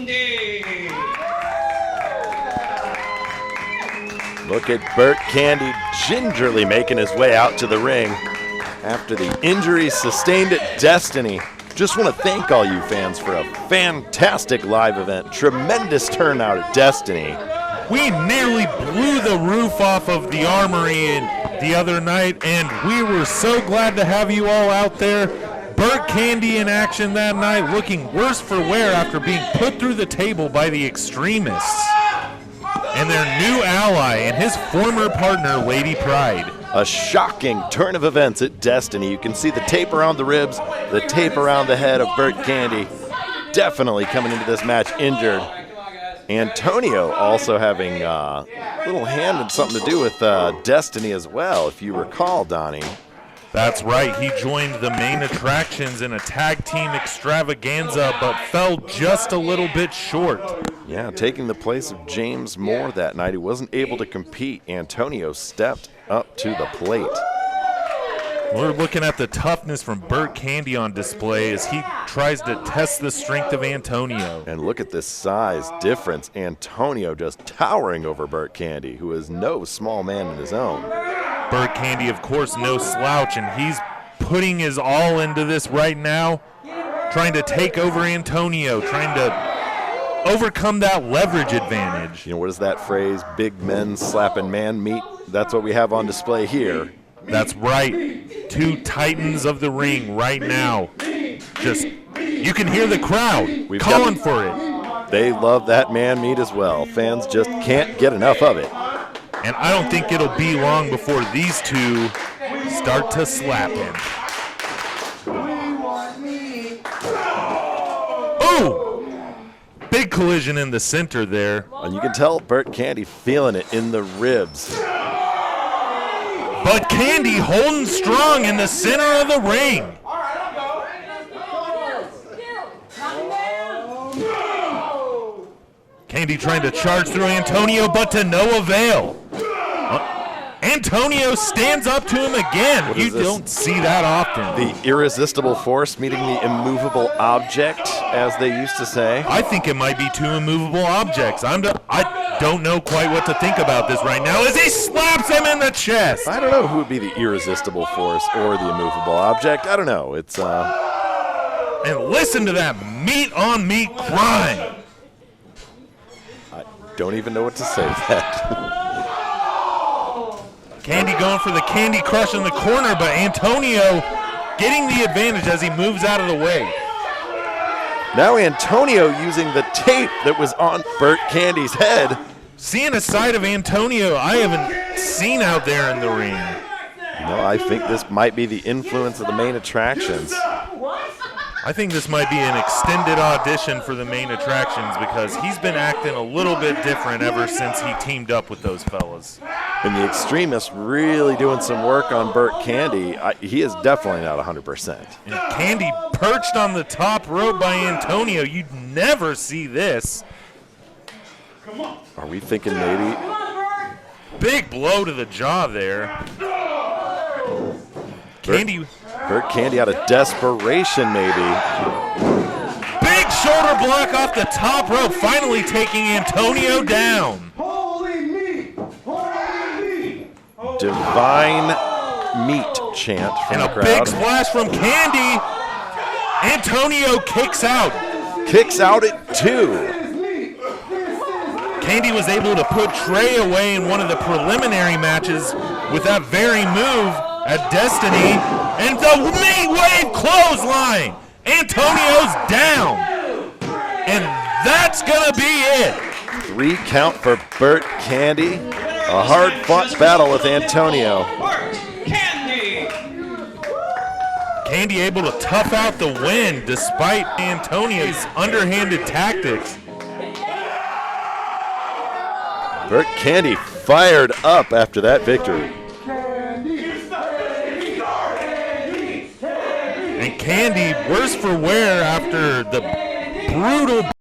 Candy. Look at Bert Candy gingerly making his way out to the ring after the injuries sustained at Destiny. Just want to thank all you fans for a fantastic live event. Tremendous turnout at Destiny. We nearly blew the roof off of the Armory the other night, and we were so glad to have you all out there. Bert Candy in action that night, looking worse for wear after being put through the table by the Extremists and their new ally and his former partner, Lady Pride. A shocking turn of events at Destiny. You can see the tape around the ribs, the tape around the head of Bert Candy. Definitely coming into this match injured. Antonio also having a little hand in something to do with Destiny as well, if you recall, Donnie. That's right. He joined the main attractions in a tag team extravaganza, but fell just a little bit short. Yeah, taking the place of James Moore that night, who wasn't able to compete. Antonio stepped up to the plate. We're looking at the toughness from Bert Candy on display as he tries to test the strength of Antonio. And look at this size difference. Antonio just towering over Bert Candy, who is no small man in his own. Bert Candy, of course, no slouch, and he's putting his all into this right now, trying to take over Antonio, trying to overcome that leverage advantage. You know, what is that phrase? Big men slapping man meat? That's what we have on display here. That's right. Two titans of the ring right now. Just, you can hear the crowd calling for it. They love that man meat as well. Fans just can't get enough of it. And I don't think it'll be long before these two start to slap him. Ooh! Big collision in the center there. And you can tell Bert Candy feeling it in the ribs. But Candy holding strong in the center of the ring. Candy trying to charge through Antonio, but to no avail. Antonio stands up to him again. You don't see that often. The irresistible force meeting the immovable object, as they used to say. I think it might be two immovable objects. I don't know quite what to think about this right now as he slaps him in the chest. I don't know who would be the irresistible force or the immovable object. I don't know. It's And listen to that meat-on-meat crime. I don't even know what to say to that. Candy going for the Candy Crush in the corner, but Antonio getting the advantage as he moves out of the way. Now Antonio using the tape that was on Bert Candy's head. Seeing a side of Antonio I haven't seen out there in the ring. No, I think this might be the influence of the main attractions. I think this might be an extended audition for the main attractions because he's been acting a little bit different ever since he teamed up with those fellas. And the Extremists really doing some work on Bert Candy. He is definitely not 100%. And Candy perched on the top rope by Antonio. You'd never see this. Are we thinking maybe? Big blow to the jaw there. Bert Candy out of desperation, maybe. Big shoulder block off the top rope, finally taking Antonio down. Divine meat chant from the crowd. And a big splash from Candy. Antonio kicks out. Kicks out at 2. Candy was able to put Trey away in one of the preliminary matches with that very move at Destiny. And the meat wave clothesline. Antonio's down. And that's going to be it. 3 count for Bert Candy. A hard-fought battle with Antonio. Candy able to tough out the win despite Antonio's underhanded tactics. Bert Candy fired up after that victory. And Candy worse for wear after the brutal